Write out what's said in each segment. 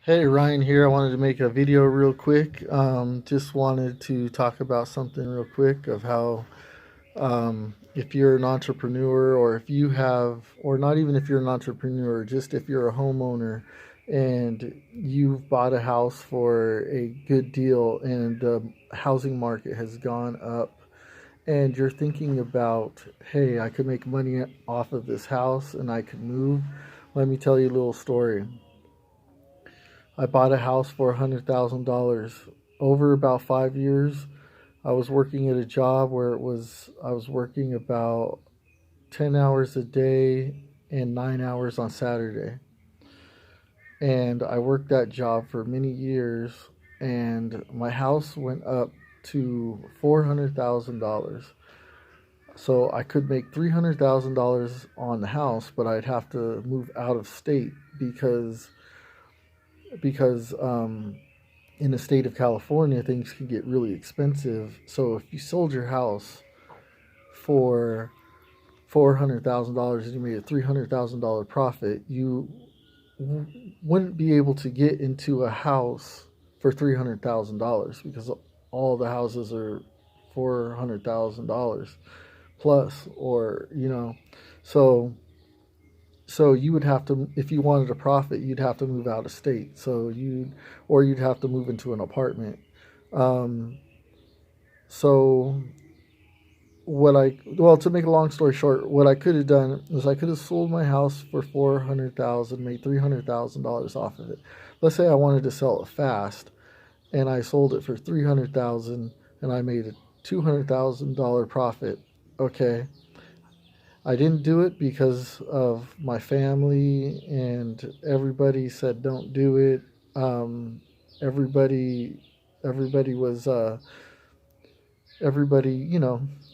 Hey, Ryan here. I wanted to make a video real quick. Just wanted to talk about something real quick of how if you're an entrepreneur, or if you have, or not even if you're an entrepreneur, just if you're a homeowner and you've bought a house for a good deal and the housing market has gone up, and you're thinking about, hey, I could make money off of this house and I could move. Let me tell you a little story. I bought a house for $100,000 over about 5 years. I was working at a job where I was working about 10 hours a day and 9 hours on Saturday. And I worked that job for many years, and my house went up to $400,000. So I could make $300,000 on the house, but I'd have to move out of state because in the state of California, things can get really expensive. So if you sold your house for $400,000 and you made a $300,000 profit, you wouldn't be able to get into a house for $300,000 because all the houses are $400,000 plus, or so you would have to, if you wanted a profit, you'd have to move out of state. Or you'd have to move into an apartment. Um, so to make a long story short, what I could have done was I could have sold my house for 400,000, made $300,000 off of it. Let's say I wanted to sell it fast, and I sold it for 300,000, and I made a $200,000 profit. Okay, I didn't do it because of my family, and everybody said don't do it. Um, everybody, everybody was, everybody,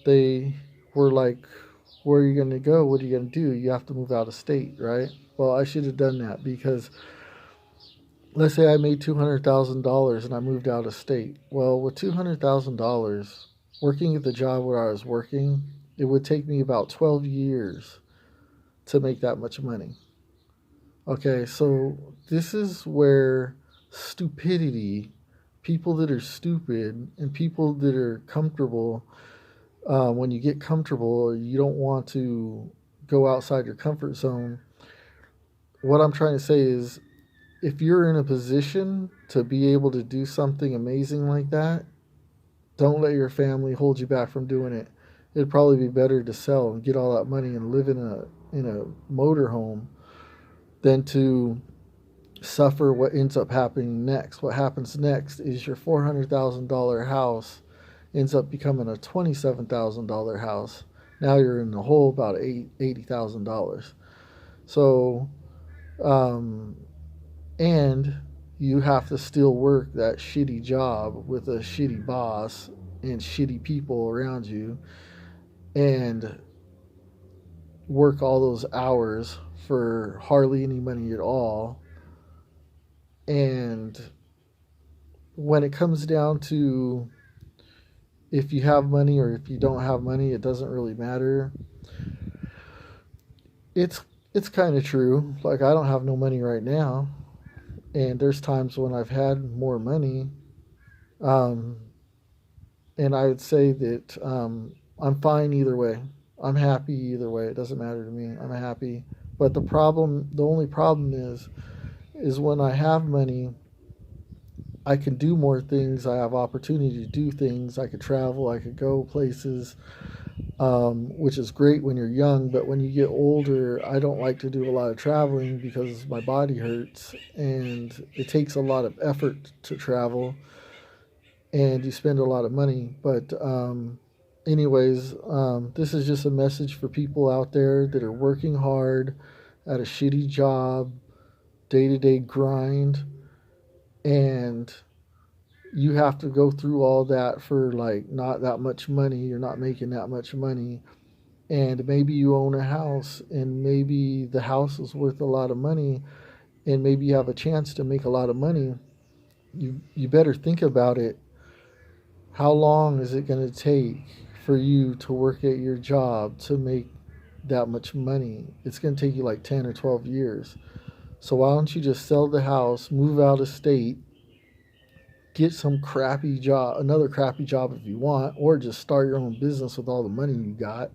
they were like, "Where are you going to go? What are you going to do? You have to move out of state, right?" Well, I should have done that because let's say I made $200,000 and I moved out of state. Well, with $200,000, working at the job where I was working, it would take me about 12 years to make that much money. Okay, so this is where stupidity, people that are stupid and people that are comfortable, when you get comfortable, you don't want to go outside your comfort zone. What I'm trying to say is, if you're in a position to be able to do something amazing like that, don't let your family hold you back from doing it. It'd probably be better to sell and get all that money and live in a motorhome than to suffer what ends up happening next. What happens next is your $400,000 house ends up becoming a $27,000 house. Now you're in the hole about $80,000. So, um, and you have to still work that shitty job with a shitty boss and shitty people around you, and work all those hours for hardly any money at all. And when it comes down to if you have money or if you don't have money, it doesn't really matter. It's kind of true. Like, I don't have no money right now, and there's times when I've had more money. Um, and I would say that I'm fine either way. I'm happy either way. It doesn't matter to me. I'm happy. But the only problem is when I have money, I can do more things. I have opportunity to do things. I could travel. I could go places, which is great when you're young. But when you get older, I don't like to do a lot of traveling because my body hurts, and it takes a lot of effort to travel, and you spend a lot of money. But anyways, this is just a message for people out there that are working hard at a shitty job, day to day grind, and you have to go through all that for like not that much money. You're not making that much money. And maybe you own a house, and maybe the house is worth a lot of money, and maybe you have a chance to make a lot of money. You better think about it. How long is it going to take for you to work at your job to make that much money? It's going to take you like 10 or 12 years. So why don't you just sell the house, move out of state, get some crappy job, another crappy job if you want, or just start your own business with all the money you got,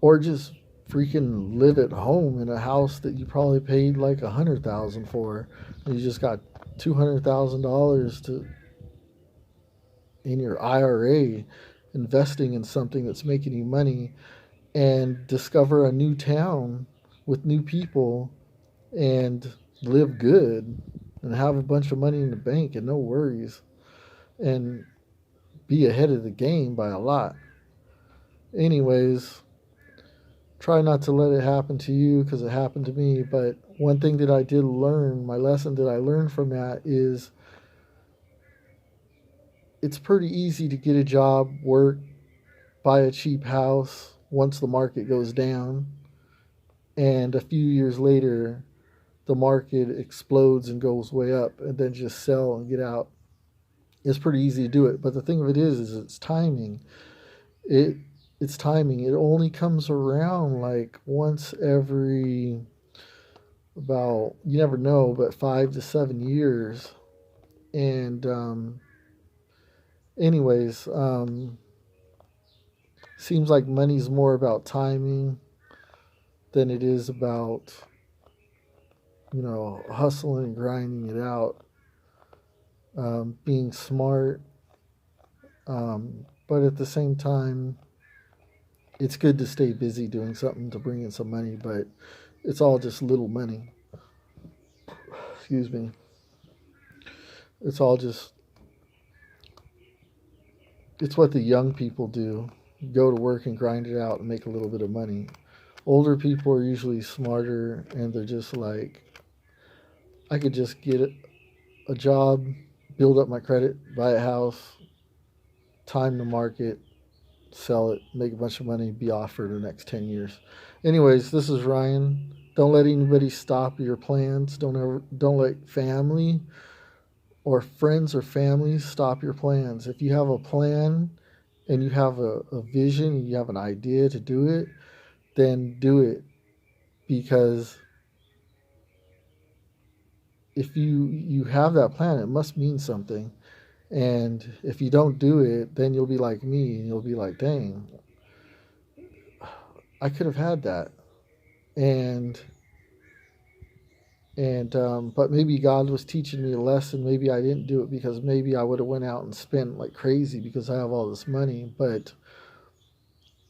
or just freaking live at home in a house that you probably paid like 100,000 for, and you just got $200,000 to in your IRA, investing in something that's making you money, and discover a new town with new people and live good and have a bunch of money in the bank and no worries and be ahead of the game by a lot. Anyways, try not to let it happen to you because it happened to me. But one thing that I did learn, my lesson that I learned from that is it's pretty easy to get a job, work, buy a cheap house once the market goes down. And a few years later, the market explodes and goes way up, and then just sell and get out. It's pretty easy to do it. But the thing of it is it's timing. It it's timing. It only comes around like once every about, you never know, but 5 to 7 years. And anyways, seems like money's more about timing than it is about, hustling and grinding it out, being smart. But at the same time, it's good to stay busy doing something to bring in some money, but it's all just little money. Excuse me. It's all just, it's what the young people do. Go to work and grind it out and make a little bit of money. Older people are usually smarter and they're just like, I could just get a job, build up my credit, buy a house, time the market, sell it, make a bunch of money, be off for the next 10 years. Anyways, this is Ryan. Don't let anybody stop your plans. Don't let family or friends or family stop your plans. If you have a plan and you have a vision and you have an idea to do it, then do it. Because if you have that plan, it must mean something. And if you don't do it, then you'll be like me and you'll be like, dang, I could have had that. And but maybe God was teaching me a lesson. Maybe I didn't do it because maybe I would have went out and spent like crazy because I have all this money. But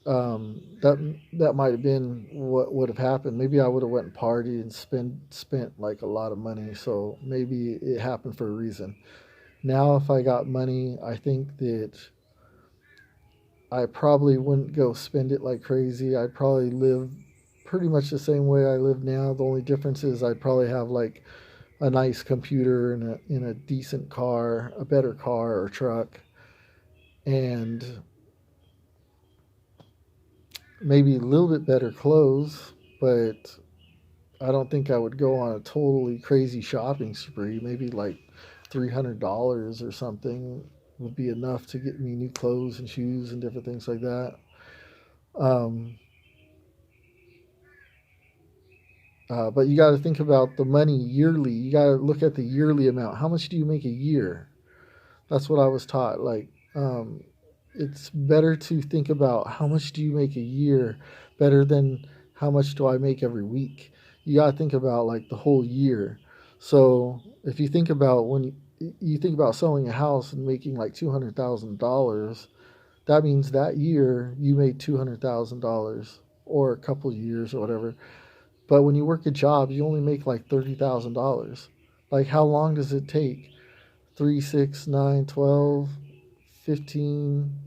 that might have been what would have happened. Maybe I would have went and partied and spent like a lot of money. So maybe it happened for a reason. Now, if I got money, I think that I probably wouldn't go spend it like crazy. I'd probably live pretty much the same way I live now. The only difference is I'd probably have like a nice computer and a decent car, a better car or truck, and maybe a little bit better clothes. But I don't think I would go on a totally crazy shopping spree. Maybe like $300 or something would be enough to get me new clothes and shoes and different things like that. Um, but you got to think about the money yearly. You got to look at the yearly amount. How much do you make a year? That's what I was taught. Like, it's better to think about how much do you make a year better than how much do I make every week. You got to think about like the whole year. So if you think about when you think about selling a house and making like $200,000, that means that year you made $200,000 or a couple years or whatever. But when you work a job, you only make like $30,000. Like, how long does it take? 3, 6, 9, 12, 15,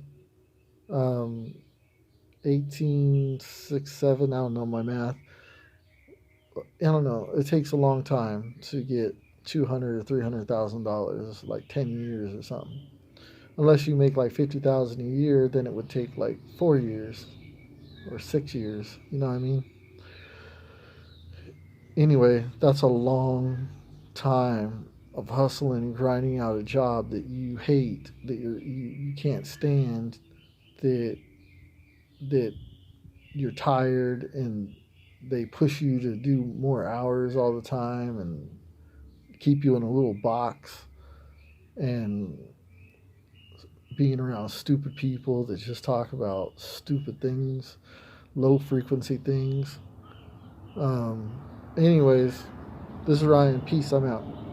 18, 6, 7. I don't know my math. I don't know. It takes a long time to get 200 or $300,000, like 10 years or something. Unless you make like 50,000 a year, then it would take like 4 years or 6 years. You know what I mean? Anyway, that's a long time of hustling and grinding out a job that you hate, that you can't stand, that that you're tired and they push you to do more hours all the time and keep you in a little box, and being around stupid people that just talk about stupid things, low frequency things. Um, anyways, this is Ryan. Peace. I'm out.